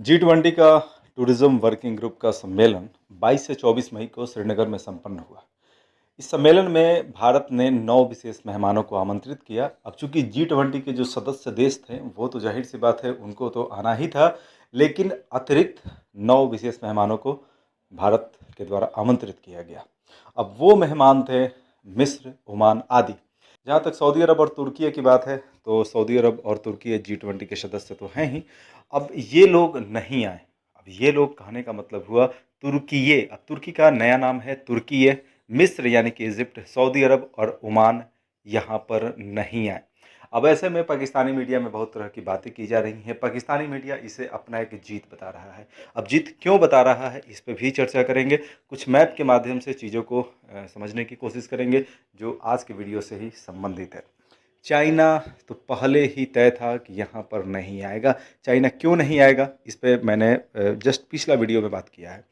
G20 का tourism working group का सम्मेलन 22 से 24 मई को श्रीनगर में संपन्न हुआ। इस सम्मेलन में भारत ने 9 विशेष मेहमानों को आमंत्रित किया। अब चूंकि G20 के जो सदस्य देश थे वो तो जाहिर सी बात है उनको तो आना ही था, लेकिन अतिरिक्त 9 विशेष मेहमानों को भारत के द्वारा आमंत्रित किया गया। अब वो मेहमान थे मिस्र, ओमान आदि। जहाँ तक सऊदी अरब और तुर्की की बात है तो सऊदी अरब और तुर्की G20 के सदस्य तो हैं ही। अब ये लोग नहीं आए। अब ये लोग कहने का मतलब हुआ तुर्कीये। अब तुर्की का नया नाम है तुर्कीये। मिस्र यानी कि इजिप्ट, सऊदी अरब और ओमान यहाँ पर नहीं आए। अब ऐसे में पाकिस्तानी मीडिया में बहुत तरह की बातें की जा रही हैं। पाकिस्तानी मीडिया इसे अपना एक जीत बता रहा है। अब जीत क्यों बता रहा है इस पर भी चर्चा करेंगे। कुछ मैप के माध्यम से चीज़ों को समझने की कोशिश करेंगे जो आज के वीडियो से ही संबंधित है। चाइना तो पहले ही तय था कि यहाँ पर नहीं आएगा। चाइना क्यों नहीं आएगा इस पर मैंने जस्ट पिछला वीडियो में बात किया है।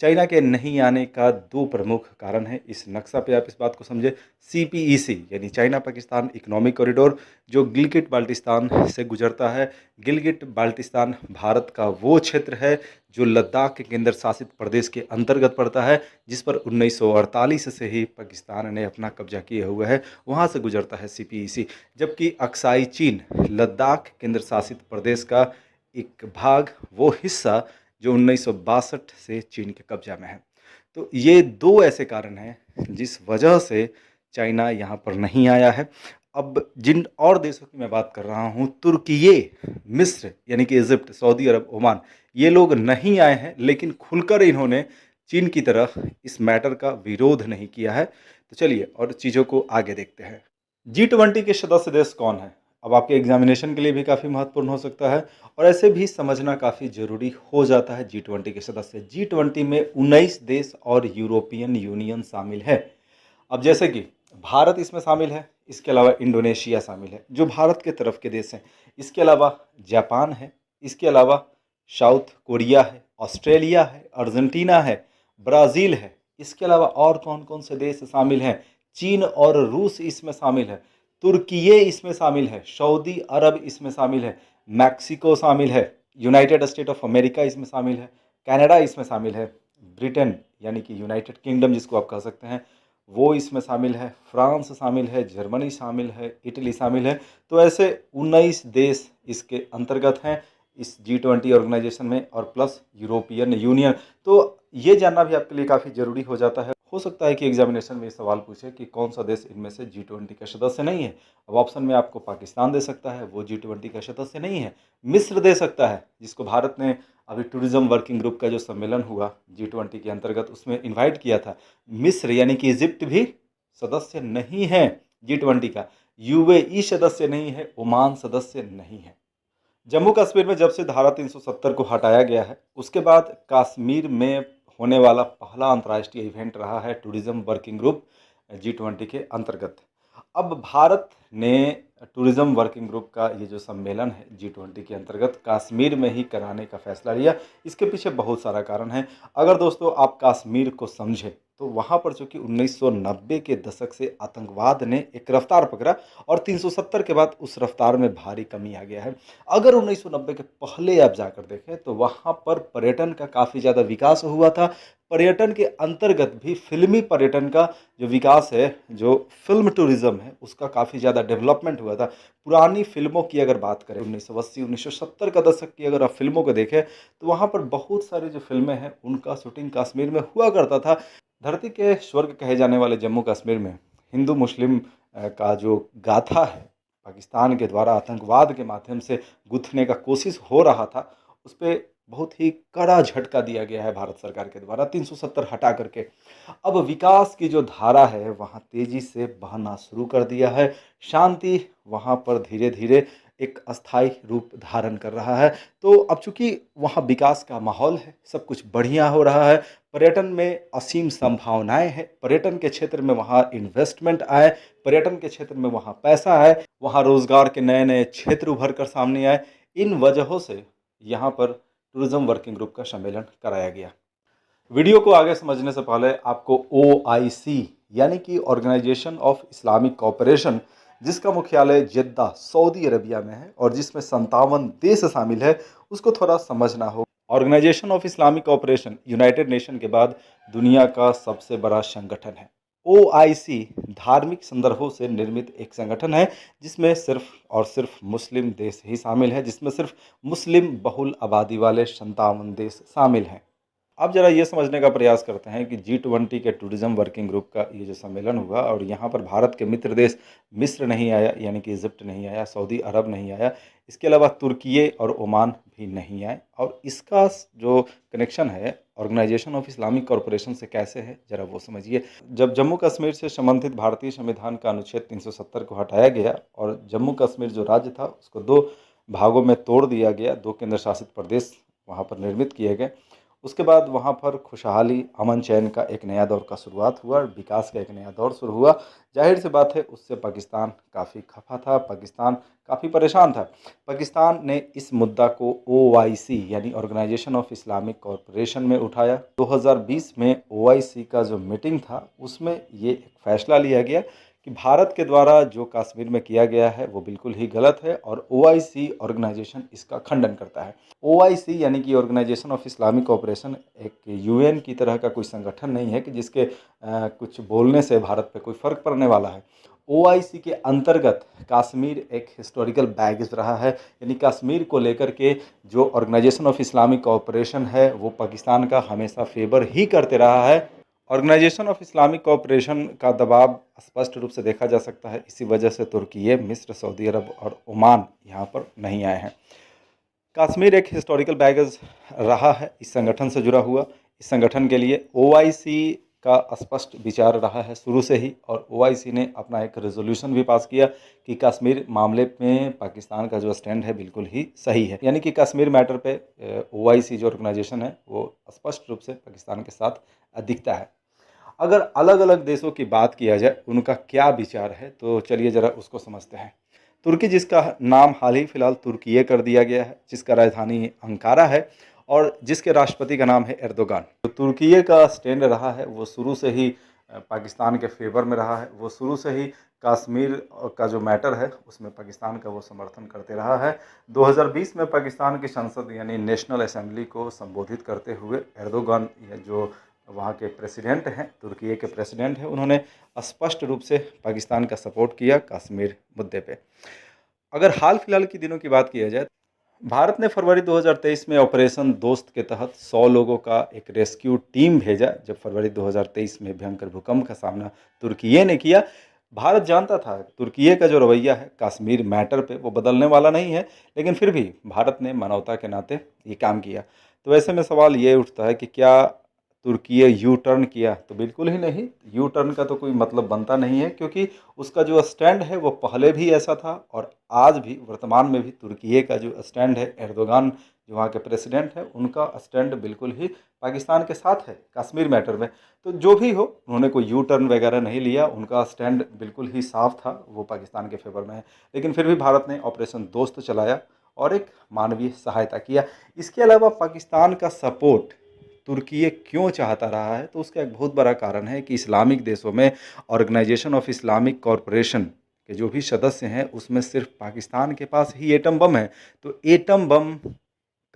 चाइना के नहीं आने का 2 प्रमुख कारण है। इस नक्शा पे आप इस बात को समझे। CPEC यानी चाइना पाकिस्तान इकोनॉमिक कॉरिडोर जो गिलगिट बाल्टिस्तान से गुजरता है। गिलगिट बाल्टिस्तान भारत का वो क्षेत्र है जो लद्दाख के केंद्र शासित प्रदेश के अंतर्गत पड़ता है, जिस पर 1948 से ही पाकिस्तान ने अपना कब्जा किया हुआ है। वहाँ से गुजरता है CPEC। जबकि अक्साई चीन लद्दाख केंद्र शासित प्रदेश का एक भाग, वो हिस्सा जो 1962 से चीन के कब्जा में है। तो ये 2 ऐसे कारण हैं जिस वजह से चाइना यहाँ पर नहीं आया है। अब जिन और देशों की मैं बात कर रहा हूँ, तुर्कीये, मिस्र यानी कि इजिप्ट, सऊदी अरब, ओमान, ये लोग नहीं आए हैं, लेकिन खुलकर इन्होंने चीन की तरह इस मैटर का विरोध नहीं किया है। तो चलिए और चीज़ों को आगे देखते हैं। G20 के सदस्य देश कौन है? अब आपके एग्जामिनेशन के लिए भी काफ़ी महत्वपूर्ण हो सकता है और ऐसे भी समझना काफ़ी ज़रूरी हो जाता है। G20 के सदस्य, G20 में 19 देश और यूरोपियन यूनियन शामिल है। अब जैसे कि भारत इसमें शामिल है, इसके अलावा इंडोनेशिया शामिल है जो भारत के तरफ के देश हैं। इसके अलावा जापान है, इसके अलावा साउथ कोरिया है, ऑस्ट्रेलिया है, अर्जेंटीना है, ब्राज़ील है। इसके अलावा और कौन कौन से देश शामिल हैं? चीन और रूस इसमें शामिल है, तुर्कीये इसमें शामिल है, सऊदी अरब इसमें शामिल है, मैक्सिको शामिल है, यूनाइटेड स्टेट ऑफ अमेरिका इसमें शामिल है, कनाडा इसमें शामिल है, ब्रिटेन यानी कि यूनाइटेड किंगडम जिसको आप कह सकते हैं वो इसमें शामिल है, फ्रांस शामिल है, जर्मनी शामिल है, इटली शामिल है। तो ऐसे 19 देश इसके अंतर्गत हैं इस G20 ऑर्गेनाइजेशन में, और प्लस यूरोपियन यूनियन। तो ये जानना भी आपके लिए काफ़ी ज़रूरी हो जाता है। हो सकता है कि एग्जामिनेशन में ये सवाल पूछे कि कौन सा देश इनमें से G20 का सदस्य नहीं है। अब ऑप्शन में आपको पाकिस्तान दे सकता है, वो G20 का सदस्य नहीं है। मिस्र दे सकता है, जिसको भारत ने अभी टूरिज्म वर्किंग ग्रुप का जो सम्मेलन हुआ G20 के अंतर्गत उसमें इन्वाइट किया था। मिस्र यानी कि इजिप्ट भी सदस्य नहीं है G20 का। UAE सदस्य नहीं है, ओमान सदस्य नहीं है। जम्मू कश्मीर में जब से धारा 370 को हटाया गया है, उसके बाद कश्मीर में होने वाला पहला अंतर्राष्ट्रीय इवेंट रहा है टूरिज्म वर्किंग ग्रुप G20 के अंतर्गत। अब भारत ने टूरिज्म वर्किंग ग्रुप का ये जो सम्मेलन है G20 के अंतर्गत कश्मीर में ही कराने का फैसला लिया। इसके पीछे बहुत सारा कारण है। अगर दोस्तों आप कश्मीर को समझें तो वहाँ पर चूँकि 1990 के दशक से आतंकवाद ने एक रफ्तार पकड़ा और 370 के बाद उस रफ्तार में भारी कमी आ गया है। अगर 1990 के पहले आप जाकर देखें तो वहाँ पर पर्यटन का काफ़ी ज़्यादा विकास हुआ था। पर्यटन के अंतर्गत भी फिल्मी पर्यटन का जो विकास है, जो फिल्म टूरिज्म है, उसका काफ़ी ज़्यादा डेवलपमेंट हुआ था। पुरानी फिल्मों की अगर बात करें 1980 1970 का दशक की अगर आप फिल्मों को देखें तो वहाँ पर बहुत सारी जो फिल्में हैं उनका शूटिंग कश्मीर में हुआ करता था। धरती के स्वर्ग कहे जाने वाले जम्मू कश्मीर में हिंदू मुस्लिम का जो गाथा है, पाकिस्तान के द्वारा आतंकवाद के माध्यम से गुथने का कोशिश हो रहा था, उस पर बहुत ही कड़ा झटका दिया गया है भारत सरकार के द्वारा 370 हटा करके। अब विकास की जो धारा है वहाँ तेजी से बहना शुरू कर दिया है। शांति वहाँ पर धीरे धीरे एक अस्थायी रूप धारण कर रहा है। तो अब चूंकि वहाँ विकास का माहौल है, सब कुछ बढ़िया हो रहा है, पर्यटन में असीम संभावनाएं हैं, पर्यटन के क्षेत्र में वहाँ इन्वेस्टमेंट आए, पर्यटन के क्षेत्र में वहाँ पैसा आए, वहाँ रोजगार के नए नए क्षेत्र उभर कर सामने आए। इन वजहों से यहाँ पर टूरिज्म वर्किंग ग्रुप का सम्मेलन कराया गया। वीडियो को आगे समझने से पहले आपको OIC यानी कि ऑर्गेनाइजेशन ऑफ इस्लामिक कोऑपरेशन, जिसका मुख्यालय जेद्दा सऊदी अरबिया में है और जिसमें 57 देश शामिल है, उसको थोड़ा समझना हो। Organisation of Islamic Cooperation United Nation के बाद दुनिया का सबसे बड़ा संगठन है। ओआईसी धार्मिक संदर्भों से निर्मित एक संगठन है जिसमें सिर्फ और सिर्फ मुस्लिम देश ही शामिल है, जिसमें सिर्फ मुस्लिम बहुल आबादी वाले 57 देश शामिल हैं। अब जरा ये समझने का प्रयास करते हैं कि G20 के टूरिज्म वर्किंग ग्रुप का ये जो सम्मेलन हुआ और यहाँ पर भारत के मित्र देश मिस्र नहीं आया, यानी कि इजिप्ट नहीं आया, सऊदी अरब नहीं आया, इसके अलावा तुर्की और ओमान भी नहीं आए। और इसका जो कनेक्शन है ऑर्गेनाइजेशन ऑफ इस्लामिक कॉरपोरेशन से कैसे है, जरा वो समझिए। जब जम्मू कश्मीर से संबंधित भारतीय संविधान का अनुच्छेद 370 को हटाया गया और जम्मू कश्मीर जो राज्य था उसको दो भागों में तोड़ दिया गया, दो केंद्र शासित प्रदेश वहाँ पर निर्मित किए गए, उसके बाद वहाँ पर खुशहाली, अमन चैन का एक नया दौर का शुरुआत हुआ, विकास का एक नया दौर शुरू हुआ। जाहिर सी बात है उससे पाकिस्तान काफ़ी खफा था, पाकिस्तान काफ़ी परेशान था। पाकिस्तान ने इस मुद्दा को ओआईसी यानी ऑर्गेनाइजेशन ऑफ इस्लामिक कॉरपोरेशन में उठाया। 2020 में ओआईसी का जो मीटिंग था उसमें ये एक फैसला लिया गया कि भारत के द्वारा जो कश्मीर में किया गया है वो बिल्कुल ही गलत है और ओआईसी ऑर्गेनाइजेशन इसका खंडन करता है। ओआईसी यानी कि ऑर्गेनाइजेशन ऑफ इस्लामिक कोऑपरेशन एक यूएन की तरह का कोई संगठन नहीं है कि जिसके कुछ बोलने से भारत पे कोई फ़र्क पड़ने वाला है। ओआईसी के अंतर्गत कश्मीर एक हिस्टोरिकल बैगेज रहा है, यानी कश्मीर को लेकर के जो ऑर्गेनाइजेशन ऑफ इस्लामिक कोऑपरेशन है वो पाकिस्तान का हमेशा फेवर ही करते रहा है। ऑर्गेनाइजेशन ऑफ इस्लामिक कोऑपरेशन का दबाव स्पष्ट रूप से देखा जा सकता है, इसी वजह से तुर्की, मिस्र, सऊदी अरब और ओमान यहाँ पर नहीं आए हैं। कश्मीर एक हिस्टोरिकल बैगेज रहा है इस संगठन से जुड़ा हुआ। इस संगठन के लिए ओआईसी का स्पष्ट विचार रहा है शुरू से ही, और ओआईसी ने अपना एक रेजोल्यूशन भी पास किया कि कश्मीर मामले में पाकिस्तान का जो स्टैंड है बिल्कुल ही सही है, यानी कि कश्मीर मैटर पे ओआईसी जो ऑर्गेनाइजेशन है वो स्पष्ट रूप से पाकिस्तान के साथ दिखता है। अगर अलग अलग देशों की बात किया जाए उनका क्या विचार है तो चलिए ज़रा उसको समझते हैं। तुर्की, जिसका नाम हाल ही फिलहाल तुर्कीये कर दिया गया है, जिसका राजधानी अंकारा है और जिसके राष्ट्रपति का नाम है एर्दोगान। तो तुर्कीये का स्टैंड रहा है वो शुरू से ही पाकिस्तान के फेवर में रहा है। वो शुरू से ही कश्मीर का जो मैटर है उसमें पाकिस्तान का वो समर्थन करते रहा है। 2020 में पाकिस्तान की संसद यानी नेशनल असेंबली को संबोधित करते हुए एर्दोगान जो वहाँ के प्रेसिडेंट हैं, तुर्की के प्रेसिडेंट हैं, उन्होंने स्पष्ट रूप से पाकिस्तान का सपोर्ट किया कश्मीर मुद्दे पे। अगर हाल फिलहाल के दिनों की बात किया जाए, भारत ने फरवरी 2023 में ऑपरेशन दोस्त के तहत 100 लोगों का एक रेस्क्यू टीम भेजा। जब फरवरी 2023 में भयंकर भूकंप का सामना तुर्की ने किया, भारत जानता था तुर्की का जो रवैया है कश्मीर मैटर पे वो बदलने वाला नहीं है, लेकिन फिर भी भारत ने मानवता के नाते ये काम किया। तो ऐसे में सवाल ये उठता है कि क्या तुर्की यू टर्न किया? तो बिल्कुल ही नहीं। यू टर्न का तो कोई मतलब बनता नहीं है, क्योंकि उसका जो स्टैंड है वो पहले भी ऐसा था और आज भी वर्तमान में भी तुर्की का जो स्टैंड है, एर्दोगान जो वहाँ के प्रेसिडेंट है उनका स्टैंड बिल्कुल ही पाकिस्तान के साथ है कश्मीर मैटर में। तो जो भी हो, उन्होंने कोई यू टर्न वगैरह नहीं लिया, उनका स्टैंड बिल्कुल ही साफ था, वो पाकिस्तान के फेवर में है। लेकिन फिर भी भारत ने ऑपरेशन दोस्त चलाया और एक मानवीय सहायता किया। इसके अलावा पाकिस्तान का सपोर्ट तुर्की क्यों चाहता रहा है? तो उसका एक बहुत बड़ा कारण है कि इस्लामिक देशों में ऑर्गेनाइजेशन ऑफ इस्लामिक कॉरपोरेशन के जो भी सदस्य हैं उसमें सिर्फ पाकिस्तान के पास ही एटम बम है। तो एटम बम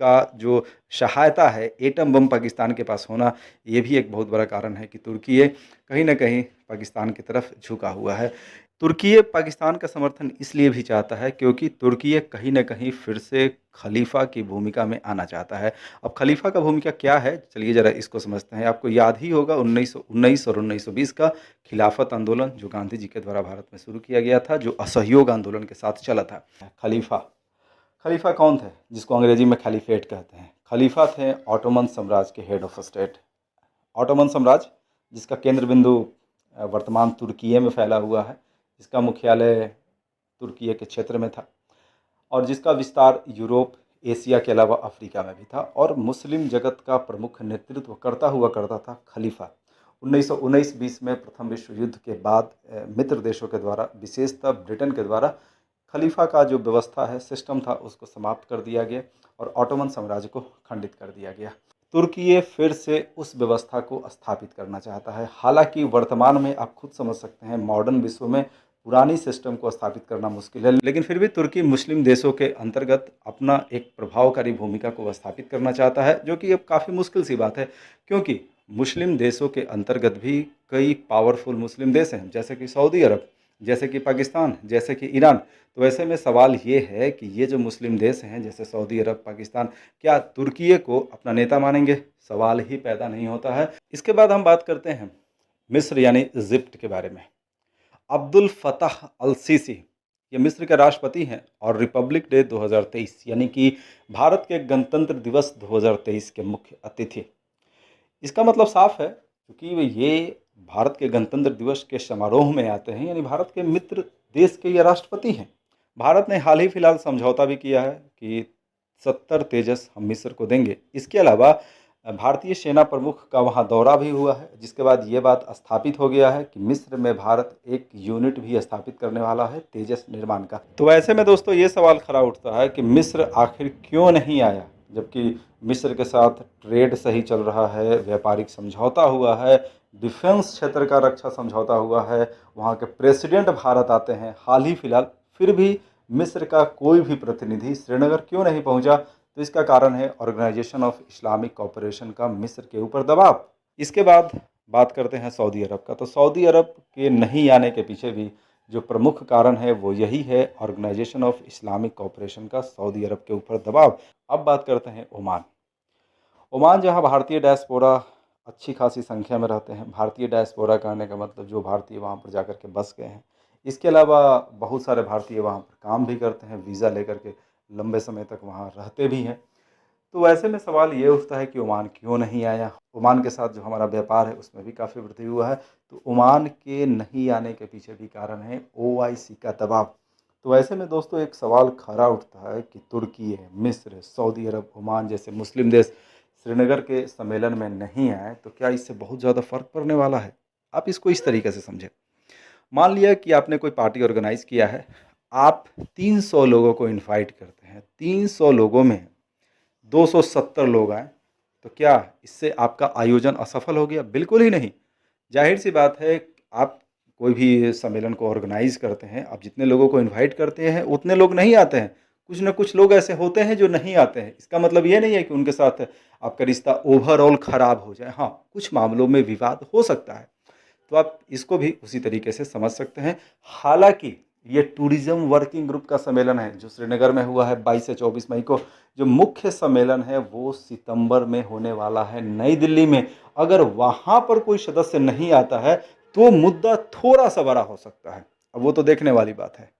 का जो सहायता है, एटम बम पाकिस्तान के पास होना, ये भी एक बहुत बड़ा कारण है कि तुर्की कहीं ना कहीं पाकिस्तान की तरफ झुका हुआ है। तुर्की पाकिस्तान का समर्थन इसलिए भी चाहता है क्योंकि तुर्की कहीं ना कहीं फिर से खलीफा की भूमिका में आना चाहता है। अब खलीफा का भूमिका क्या है, चलिए ज़रा इसको समझते हैं। आपको याद ही होगा 1919 और 1920 का खिलाफत आंदोलन जो गांधी जी के द्वारा भारत में शुरू किया गया था, जो असहयोग आंदोलन के साथ चला था। खलीफा खलीफा कौन थे? जिसको अंग्रेजी में खलीफेट कहते हैं। खलीफा थे ऑटोमन साम्राज्य के हेड ऑफ स्टेट। ऑटोमन साम्राज्य जिसका केंद्र बिंदु वर्तमान तुर्की में फैला हुआ है, जिसका मुख्यालय तुर्की के क्षेत्र में था और जिसका विस्तार यूरोप, एशिया के अलावा अफ्रीका में भी था, और मुस्लिम जगत का प्रमुख नेतृत्व करता हुआ करता था खलीफा। 1919-20 में प्रथम विश्व युद्ध के बाद मित्र देशों के द्वारा, विशेषतः ब्रिटेन के द्वारा, खलीफा का जो व्यवस्था है, सिस्टम था, उसको समाप्त कर दिया गया और ऑटोमन साम्राज्य को खंडित कर दिया गया। तुर्की फिर से उस व्यवस्था को स्थापित करना चाहता है। हालांकि वर्तमान में आप खुद समझ सकते हैं, मॉडर्न विश्व में पुरानी सिस्टम को स्थापित करना मुश्किल है, लेकिन फिर भी तुर्की मुस्लिम देशों के अंतर्गत अपना एक प्रभावकारी भूमिका को स्थापित करना चाहता है, जो कि अब काफ़ी मुश्किल सी बात है, क्योंकि मुस्लिम देशों के अंतर्गत भी कई पावरफुल मुस्लिम देश हैं, जैसे कि सऊदी अरब, जैसे कि पाकिस्तान, जैसे कि ईरान। तो ऐसे में सवाल ये है कि ये जो मुस्लिम देश हैं, जैसे सऊदी अरब, पाकिस्तान, क्या तुर्की को अपना नेता मानेंगे? सवाल ही पैदा नहीं होता है। इसके बाद हम बात करते हैं मिस्र यानी इजिप्ट के बारे में। अब्दुल फताह अल सीसी ये मिस्र के राष्ट्रपति हैं और रिपब्लिक डे 2023 यानी कि भारत के गणतंत्र दिवस 2023 के मुख्य अतिथि। इसका मतलब साफ है, क्योंकि वे ये भारत के गणतंत्र दिवस के समारोह में आते हैं, यानी भारत के मित्र देश के ये राष्ट्रपति हैं। भारत ने हाल ही फिलहाल समझौता भी किया है कि 70 तेजस हम मिस्र को देंगे। इसके अलावा भारतीय सेना प्रमुख का वहां दौरा भी हुआ है, जिसके बाद ये बात स्थापित हो गया है कि मिस्र में भारत एक यूनिट भी स्थापित करने वाला है तेजस निर्माण का। तो ऐसे में दोस्तों ये सवाल खड़ा उठता है कि मिस्र आखिर क्यों नहीं आया, जबकि मिस्र के साथ ट्रेड सही चल रहा है, व्यापारिक समझौता हुआ है, डिफेंस क्षेत्र का रक्षा समझौता हुआ है, वहाँ के प्रेसिडेंट भारत आते हैं हाल ही फिलहाल, फिर भी मिस्र का कोई भी प्रतिनिधि श्रीनगर क्यों नहीं पहुंचा? तो इसका कारण है ऑर्गेनाइजेशन ऑफ इस्लामिक कोऑपरेशन का मिस्र के ऊपर दबाव। इसके बाद बात करते हैं सऊदी अरब का। तो सऊदी अरब के नहीं आने के पीछे भी जो प्रमुख कारण है वो यही है, ऑर्गेनाइजेशन ऑफ इस्लामिक कोऑपरेशन का सऊदी अरब के ऊपर दबाव। अब बात करते हैं ओमान। ओमान जहां भारतीय डायस्पोरा अच्छी खासी संख्या में रहते हैं। भारतीय डायस्पोरा कहने का मतलब जो भारतीय वहां पर जाकर के बस गए हैं। इसके अलावा बहुत सारे भारतीय वहां पर काम भी करते हैं, वीज़ा लेकर के लंबे समय तक वहां रहते भी हैं। तो ऐसे में सवाल ये उठता है कि ओमान क्यों नहीं आया? ओमान के साथ जो हमारा व्यापार है उसमें भी काफ़ी वृद्धि हुआ है। तो ओमान के नहीं आने के पीछे भी कारण है ओआईसी का दबाव। तो ऐसे में दोस्तों एक सवाल खड़ा उठता है कि तुर्की है, मिस्र, सऊदी अरब, ओमान जैसे मुस्लिम देश श्रीनगर के सम्मेलन में नहीं आए, तो क्या इससे बहुत ज़्यादा फर्क पड़ने वाला है? आप इसको इस तरीके से समझें। मान लिया कि आपने कोई पार्टी ऑर्गेनाइज किया है, आप 300 लोगों को इनवाइट करते हैं, 300 लोगों में 270 लोग आए, तो क्या इससे आपका आयोजन असफल हो गया? बिल्कुल ही नहीं। जाहिर सी बात है, आप कोई भी सम्मेलन को ऑर्गेनाइज करते हैं, आप जितने लोगों को इनवाइट करते हैं उतने लोग नहीं आते हैं। कुछ ना कुछ लोग ऐसे होते हैं जो नहीं आते हैं। इसका मतलब ये नहीं है कि उनके साथ आपका रिश्ता ओवरऑल खराब हो जाए। हाँ, कुछ मामलों में विवाद हो सकता है, तो आप इसको भी उसी तरीके से समझ सकते हैं। हालांकि ये टूरिज्म वर्किंग ग्रुप का सम्मेलन है जो श्रीनगर में हुआ है 22 से 24 मई को। जो मुख्य सम्मेलन है वो सितंबर में होने वाला है नई दिल्ली में। अगर वहाँ पर कोई सदस्य नहीं आता है तो मुद्दा थोड़ा सा बड़ा हो सकता है। अब वो तो देखने वाली बात है।